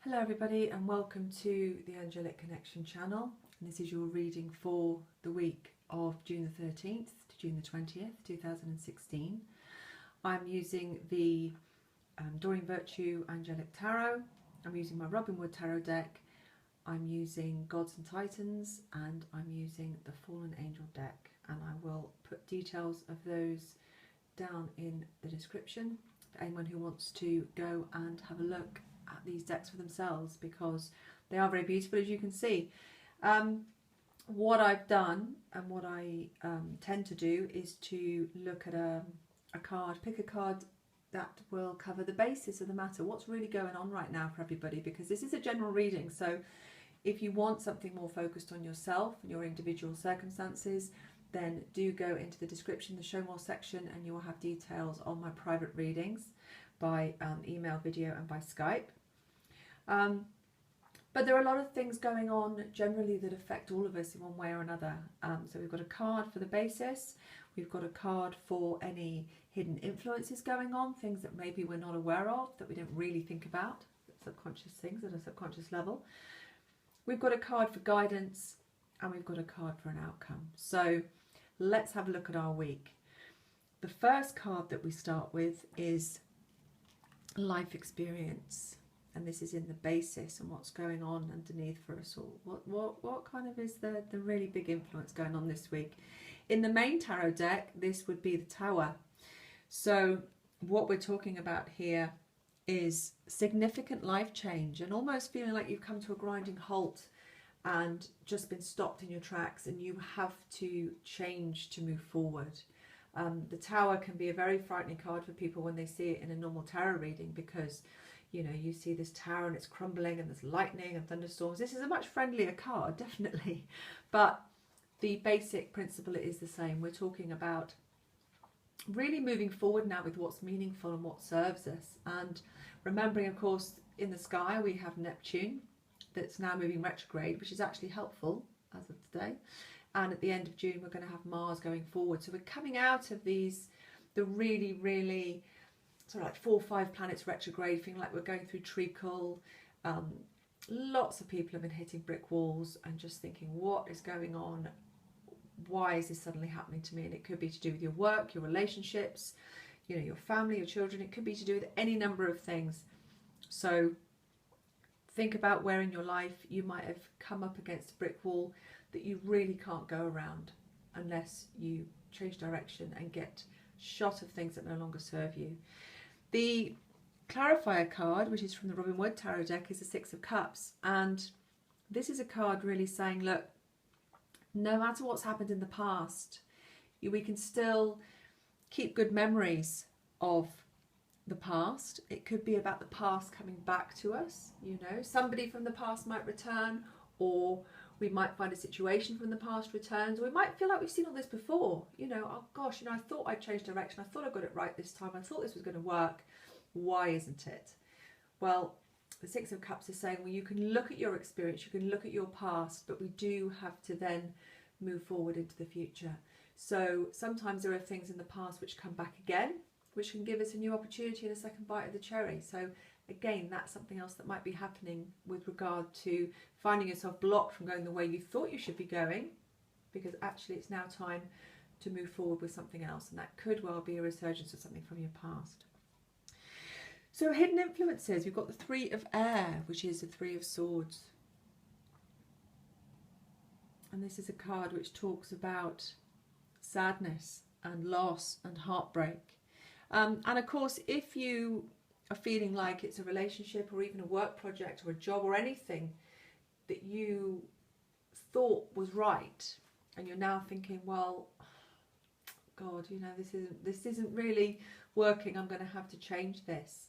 Hello everybody and welcome to the Angelic Connection channel, and this is your reading for the week of June the 13th to June the 20th 2016. I'm using the Doreen Virtue Angelic Tarot. I'm using my Robin Wood Tarot deck. I'm using Gods and Titans, and I'm using the Fallen Angel deck, and I will put details of those down in the description for anyone who wants to go and have a look at these decks for themselves, because they are very beautiful, as you can see. What I've done and what I tend to do is to look at a card, pick a card that will cover the basis of the matter, what's really going on right now for everybody, because this is a general reading. So if you want something more focused on yourself and your individual circumstances, then do go into the description, the show more section, and you will have details on my private readings by email, video and by Skype. But there are a lot of things going on generally that affect all of us in one way or another. So we've got a card for the basis, we've got a card for any hidden influences going on, things that maybe we're not aware of, that we don't really think about, subconscious things at a subconscious level. We've got a card for guidance, and we've got a card for an outcome. So let's have a look at our week. The first card that we start with is life experience. And this is in the basis and what's going on underneath for us all. What kind of is the really big influence going on this week? In the main tarot deck, this would be the Tower. So what we're talking about here is significant life change, and almost feeling like you've come to a grinding halt and just been stopped in your tracks, and you have to change to move forward. The Tower can be a very frightening card for people when they see it in a normal tarot reading, because you know, you see this tower and it's crumbling and there's lightning and thunderstorms. This is a much friendlier card, definitely. But the basic principle is the same. We're talking about really moving forward now with what's meaningful and what serves us. And remembering, of course, in the sky we have Neptune that's now moving retrograde, which is actually helpful as of today. And at the end of June, we're going to have Mars going forward. So we're coming out of the really sort of like 4 or 5 planets retrograde, feeling like we're going through treacle. Lots of people have been hitting brick walls and just thinking, what is going on? Why is this suddenly happening to me? And it could be to do with your work, your relationships, you know, your family, your children. It could be to do with any number of things. So think about where in your life you might have come up against a brick wall that you really can't go around unless you change direction and get shot of things that no longer serve you. The clarifier card, which is from the Robin Wood Tarot deck, is the Six of Cups, and this is a card really saying, look, no matter what's happened in the past, we can still keep good memories of the past. It could be about the past coming back to us, you know, somebody from the past might return, or we might find a situation from the past returns, or we might feel like we've seen all this before. You know, oh gosh, you know, I thought I changed direction. I thought I got it right this time. I thought this was going to work. Why isn't it? Well, the Six of Cups is saying, well, you can look at your experience, you can look at your past, but we do have to then move forward into the future. So sometimes there are things in the past which come back again, which can give us a new opportunity and a second bite of the cherry. So again, that's something else that might be happening with regard to finding yourself blocked from going the way you thought you should be going, because actually it's now time to move forward with something else, and that could well be a resurgence of something from your past. So hidden influences, we've got the Three of Air, which is the Three of Swords. And this is a card which talks about sadness and loss and heartbreak. And of course, if you are feeling like it's a relationship or even a work project or a job or anything that you thought was right, and you're now thinking, well, God, you know, this isn't really working, I'm going to have to change this.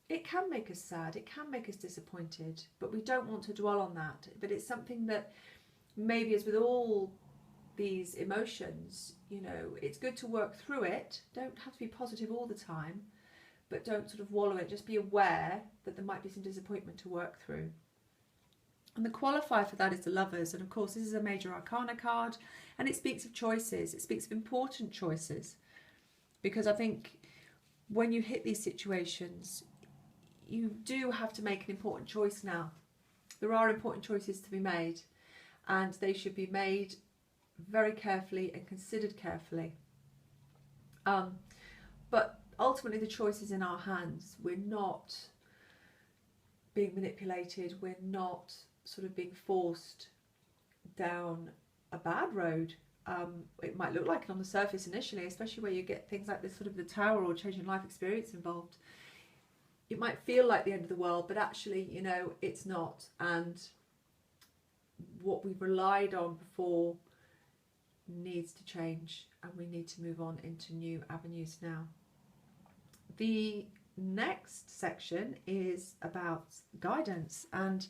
It can make us sad, it can make us disappointed, but we don't want to dwell on that. But it's something that maybe, as with all these emotions, you know, it's good to work through it. Don't have to be positive all the time, but don't sort of wallow in it. Just be aware that there might be some disappointment to work through. And the qualifier for that is the Lovers. And of course, this is a major arcana card, and it speaks of choices. It speaks of important choices, because I think when you hit these situations, you do have to make an important choice now. There are important choices to be made, and they should be made very carefully and considered carefully. But ultimately the choice is in our hands. We're not being manipulated. We're not sort of being forced down a bad road. It might look like it on the surface initially, especially where you get things like this sort of the tower or changing life experience involved. It might feel like the end of the world, but actually, you know, it's not. And what we've relied on before needs to change, and we need to move on into new avenues now. The next section is about guidance, and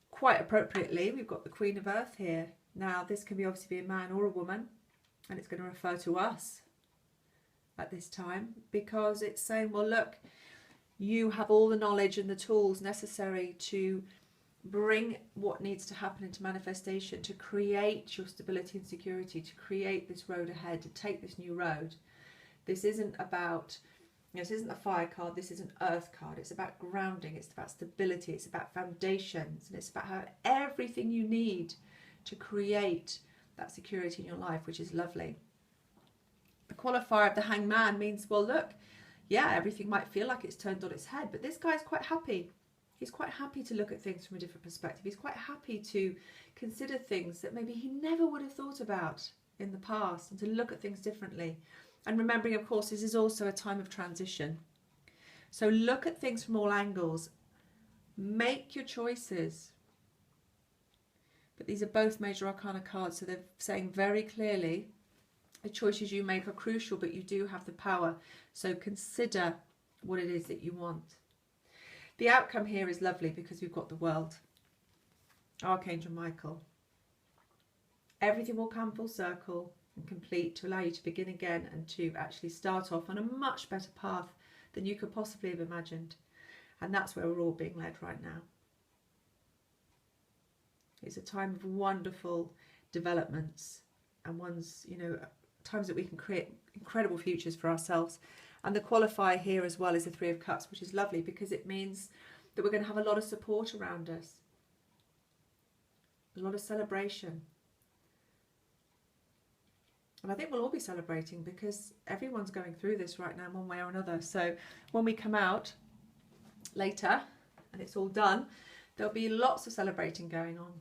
quite appropriately we've got the Queen of Earth here. Now this can be obviously be a man or a woman, and it's going to refer to us at this time, because it's saying, well, look, you have all the knowledge and the tools necessary to bring what needs to happen into manifestation, to create your stability and security, to create this road ahead, to take this new road. This isn't about, you know, this isn't a fire card, this is an earth card. It's about grounding, it's about stability, it's about foundations, and it's about having everything you need to create that security in your life, which is lovely. The qualifier of the Hanged Man means, well, look, yeah, everything might feel like it's turned on its head, but this guy's quite happy. He's quite happy to look at things from a different perspective. He's quite happy to consider things that maybe he never would have thought about in the past, and to look at things differently. And remembering, of course, this is also a time of transition. So look at things from all angles. Make your choices. But these are both major arcana cards, so they're saying very clearly the choices you make are crucial, but you do have the power. So consider what it is that you want. The outcome here is lovely because we've got the World, Archangel Michael. Everything will come full circle and complete to allow you to begin again and to actually start off on a much better path than you could possibly have imagined. And that's where we're all being led right now. It's a time of wonderful developments, and ones, you know, times that we can create incredible futures for ourselves. And the qualifier here as well is the Three of Cups, which is lovely because it means that we're going to have a lot of support around us, a lot of celebration. And I think we'll all be celebrating because everyone's going through this right now one way or another. So when we come out later and it's all done, there'll be lots of celebrating going on.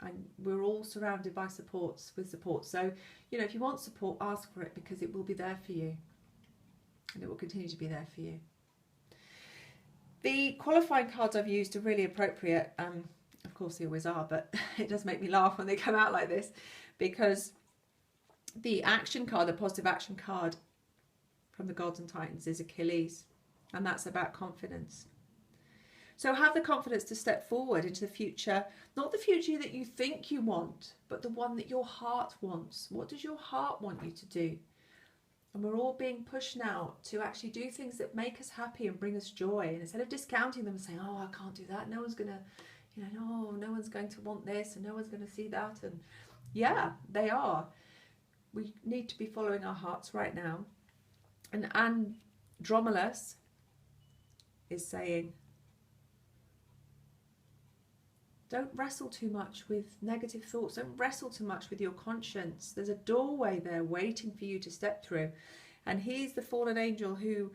And we're all surrounded by with support. So, you know, if you want support, ask for it, because it will be there for you. And it will continue to be there for you. The qualifying cards I've used are really appropriate. Of course they always are, but it does make me laugh when they come out like this, because the action card, the positive action card from the Gods and Titans, is Achilles, and that's about confidence. So have the confidence to step forward into the future, not the future that you think you want, but the one that your heart wants. What does your heart want you to do? And we're all being pushed now to actually do things that make us happy and bring us joy. And instead of discounting them and saying, oh, I can't do that, no one's going to, you know, no one's going to want this and no one's going to see that. And yeah, they are. We need to be following our hearts right now. And Andromedus is saying, don't wrestle too much with negative thoughts. Don't wrestle too much with your conscience. There's a doorway there waiting for you to step through. And he's the fallen angel who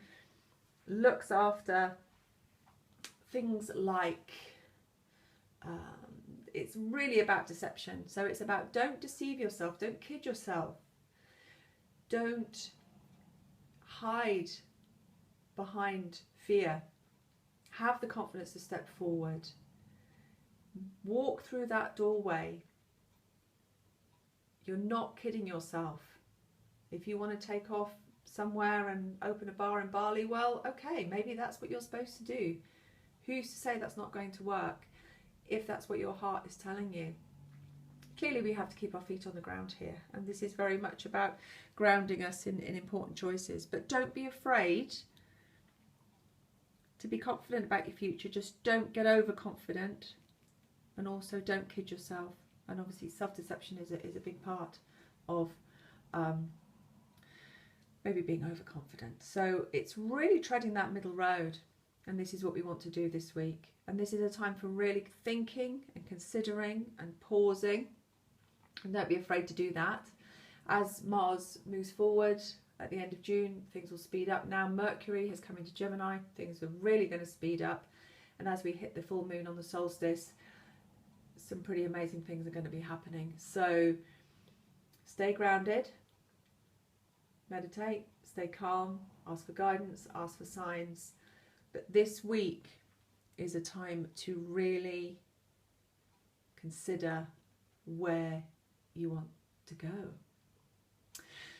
looks after things like, it's really about deception. So it's about, don't deceive yourself. Don't kid yourself. Don't hide behind fear. Have the confidence to step forward. Walk through that doorway. You're not kidding yourself. If you want to take off somewhere and open a bar in Bali, well, okay, maybe that's what you're supposed to do. Who's to say that's not going to work if that's what your heart is telling you? Clearly we have to keep our feet on the ground here, and this is very much about grounding us in important choices. But don't be afraid to be confident about your future. Just don't get overconfident. And also don't kid yourself. And obviously self-deception is a big part of maybe being overconfident. So it's really treading that middle road. and this is what we want to do this week. And this is a time for really thinking and considering and pausing, and don't be afraid to do that. As Mars moves forward at the end of June, things will speed up. Now Mercury has come into Gemini, things are really going to speed up, and as we hit the full moon on the solstice, some pretty amazing things are going to be happening. So stay grounded, meditate, stay calm, ask for guidance, ask for signs. But this week is a time to really consider where you want to go.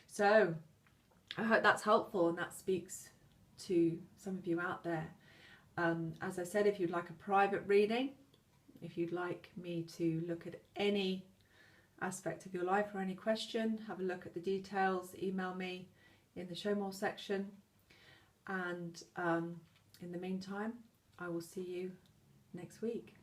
So I hope that's helpful and that speaks to some of you out there. As I said, if you'd like a private reading, if you'd like me to look at any aspect of your life or any question, have a look at the details, email me in the show more section. And in the meantime, I will see you next week.